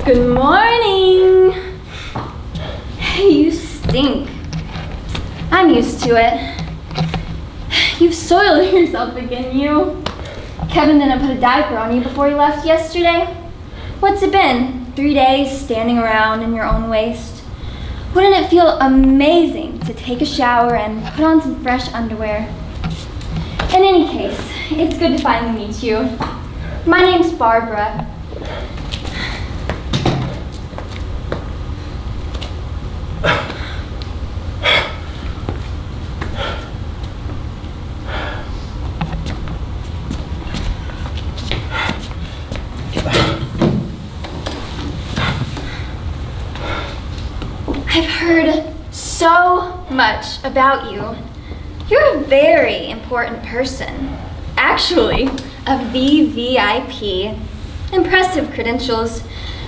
Good morning. Hey, you stink. I'm used to it. You've soiled yourself again, you. Kevin didn't put a diaper on you before he left yesterday. What's it been? 3 days standing around in your own waste? Wouldn't it feel amazing to take a shower and put on some fresh underwear? In any case, it's good to finally meet you. My name's Barbara. I've heard so much about you. You're a very important person. Actually, a VVIP. Impressive credentials.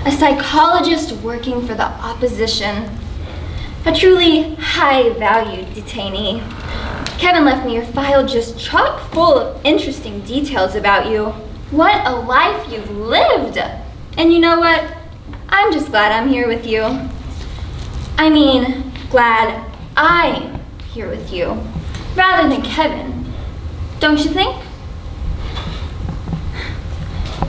A psychologist working for the opposition. A truly high-valued detainee. Kevin left me your file just chock full of interesting details about you. What a life you've lived! And you know what? I'm just glad I'm here with you. I mean, glad I'm here with you, rather than Kevin. Don't you think?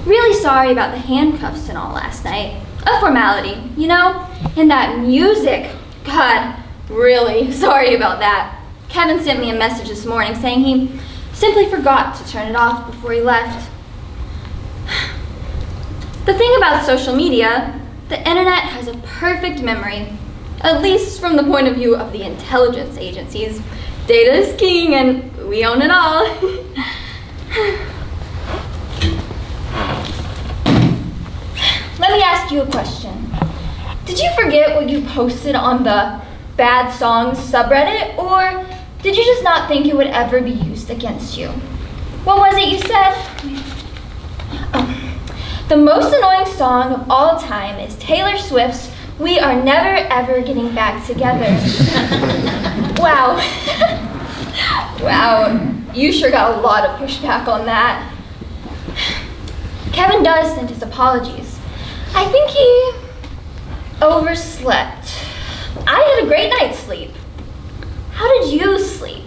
Really sorry about the handcuffs and all last night. A formality, you know? And that music, God, really sorry about that. Kevin sent me a message this morning saying he simply forgot to turn it off before he left. The thing about social media, the internet has a perfect memory. At least from the point of view of the intelligence agencies. Data is king and we own it all. Let me ask you a question. Did you forget what you posted on the Bad Songs subreddit, or did you just not think it would ever be used against you? What was it you said? Oh. The most annoying song of all time is Taylor Swift's "We Are Never Ever Getting Back Together." Wow. Wow, you sure got a lot of pushback on that. Kevin does send his apologies. I think he overslept. I had a great night's sleep. How did you sleep?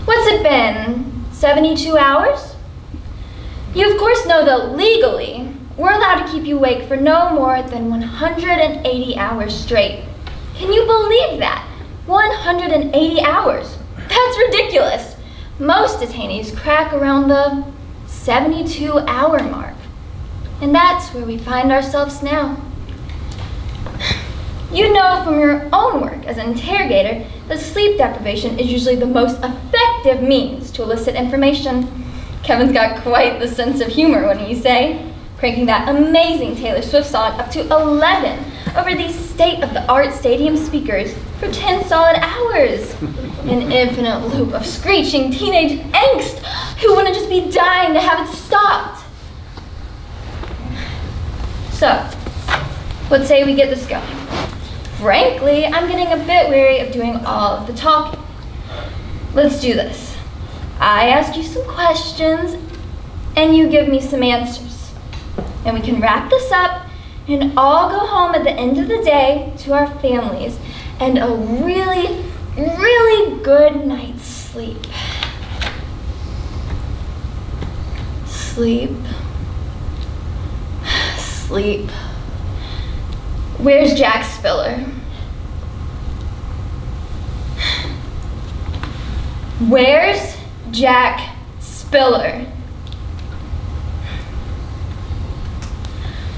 What's it been, 72 hours? You of course know that legally, we're allowed to keep you awake for no more than 180 hours straight. Can you believe that? 180 hours. That's ridiculous. Most detainees crack around the 72-hour mark. And that's where we find ourselves now. You know from your own work as an interrogator that sleep deprivation is usually the most effective means to elicit information. Kevin's got quite the sense of humor, wouldn't you say? Cranking that amazing Taylor Swift song up to 11 over these state-of-the-art stadium speakers for 10 solid hours. An infinite loop of screeching teenage angst who wouldn't just be dying to have it stopped. So, let's say we get this going. Frankly, I'm getting a bit weary of doing all of the talking. Let's do this. I ask you some questions, and you give me some answers. And we can wrap this up and all go home at the end of the day to our families and a really, really good night's sleep. Sleep. Sleep. Where's Jack Spiller? Where's Jack Spiller?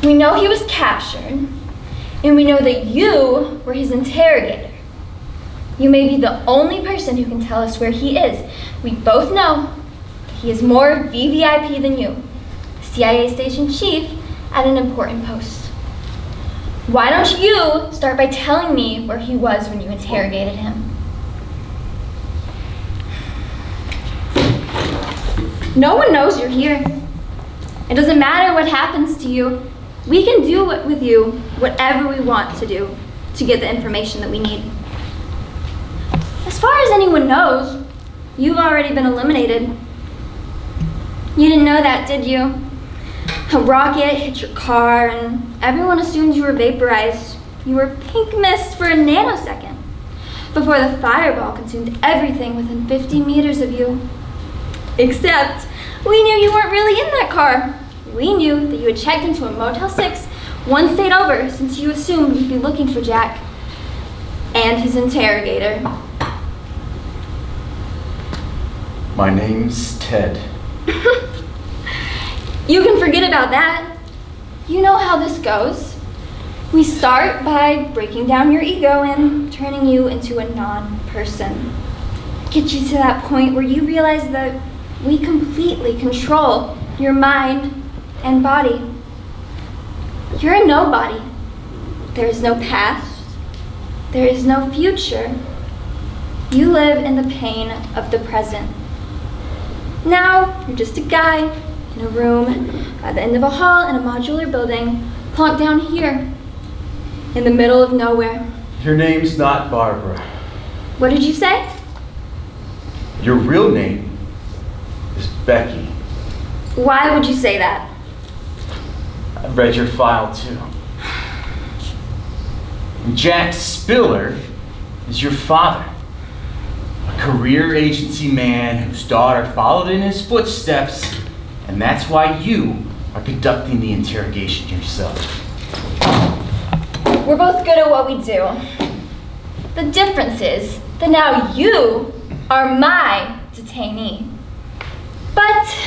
We know he was captured, and we know that you were his interrogator. You may be the only person who can tell us where he is. We both know that he is more VVIP than you, CIA station chief at an important post. Why don't you start by telling me where he was when you interrogated him? No one knows you're here. It doesn't matter what happens to you. We can do with you whatever we want to do to get the information that we need. As far as anyone knows, you've already been eliminated. You didn't know that, did you? A rocket hit your car and everyone assumed you were vaporized. You were pink mist for a nanosecond before the fireball consumed everything within 50 meters of you. Except, we knew you weren't really in that car. We knew that you had checked into a Motel 6 one state over since you assumed you'd be looking for Jack and his interrogator. My name's Ted. You can forget about that. You know how this goes. We start by breaking down your ego and turning you into a non-person. Get you to that point where you realize that we completely control your mind and body. You're a nobody. There is no past. There is no future. You live in the pain of the present. Now, you're just a guy in a room at the end of a hall in a modular building, plonked down here in the middle of nowhere. Your name's not Barbara. What did you say? Your real name is Becky. Why would you say that? I read your file too. Jack Spiller is your father. A career agency man whose daughter followed in his footsteps, and that's why you are conducting the interrogation yourself. We're both good at what we do. The difference is that now you are my detainee. But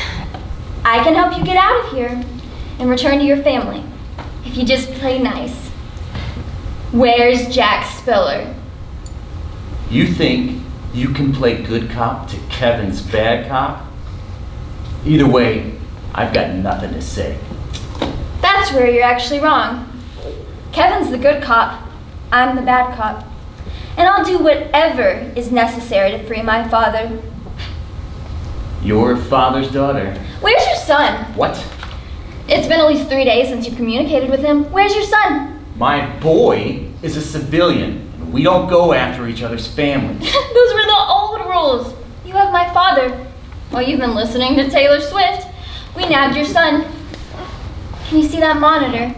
I can help you get out of here and return to your family if you just play nice. Where's Jack Spiller? You think you can play good cop to Kevin's bad cop? Either way, I've got nothing to say. That's where you're actually wrong. Kevin's the good cop, I'm the bad cop. And I'll do whatever is necessary to free my father. Your father's daughter. Where's your son? What? It's been at least 3 days since you communicated with him. Where's your son? My boy is a civilian. We don't go after each other's families. Those were the old rules. You have my father. While you've been listening to Taylor Swift, we nabbed your son. Can you see that monitor?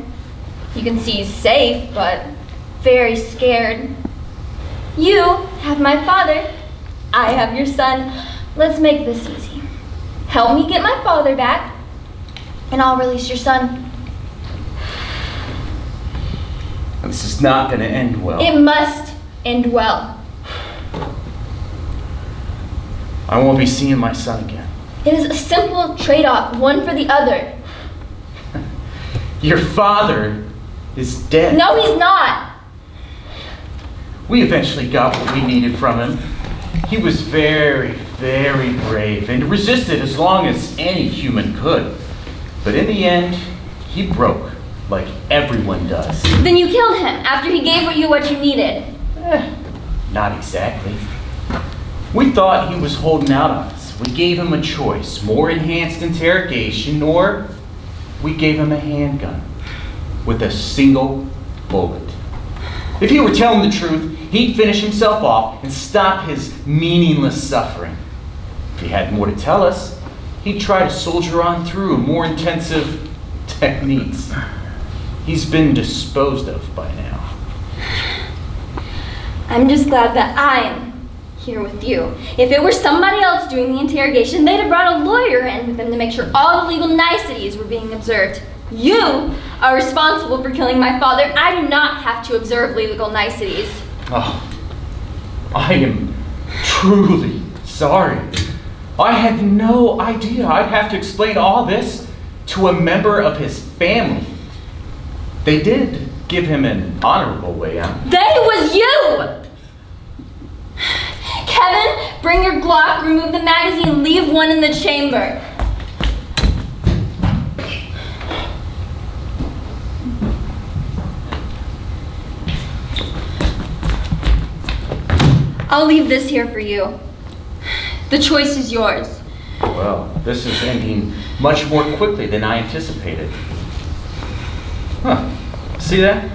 You can see he's safe, but very scared. You have my father. I have your son. Let's make this easy. Help me get my father back, and I'll release your son. This is not going to end well. It must end well. I won't be seeing my son again. It is a simple trade-off, one for the other. Your father is dead. No, he's not. We eventually got what we needed from him. He was very, very brave and resisted as long as any human could. But in the end, he broke, like everyone does. Then you killed him after he gave you what you needed. Not exactly. We thought he was holding out on us. We gave him a choice, more enhanced interrogation, or we gave him a handgun with a single bullet. If he were telling the truth, he'd finish himself off and stop his meaningless suffering. If he had more to tell us, he'd try to soldier on through more intensive techniques. He's been disposed of by now. I'm just glad that I'm here with you. If it were somebody else doing the interrogation, they'd have brought a lawyer in with them to make sure all the legal niceties were being observed. You are responsible for killing my father. I do not have to observe legal niceties. Oh, I am truly sorry. I had no idea I'd have to explain all this to a member of his family. They did give him an honorable way out. Then it was you! Kevin, bring your Glock, remove the magazine, leave one in the chamber. I'll leave this here for you. The choice is yours. Well, this is ending much more quickly than I anticipated. Huh. See that?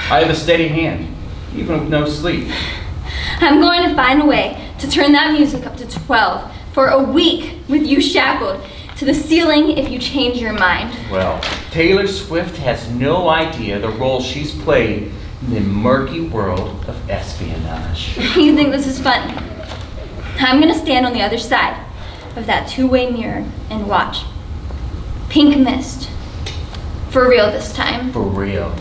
I have a steady hand, even with no sleep. I'm going to find a way to turn that music up to 12 for a week with you shackled. To the ceiling if you change your mind. Well, Taylor Swift has no idea the role she's played in the murky world of espionage. You think this is funny? I'm gonna stand on the other side of that two-way mirror and watch. Pink mist. For real this time. For real.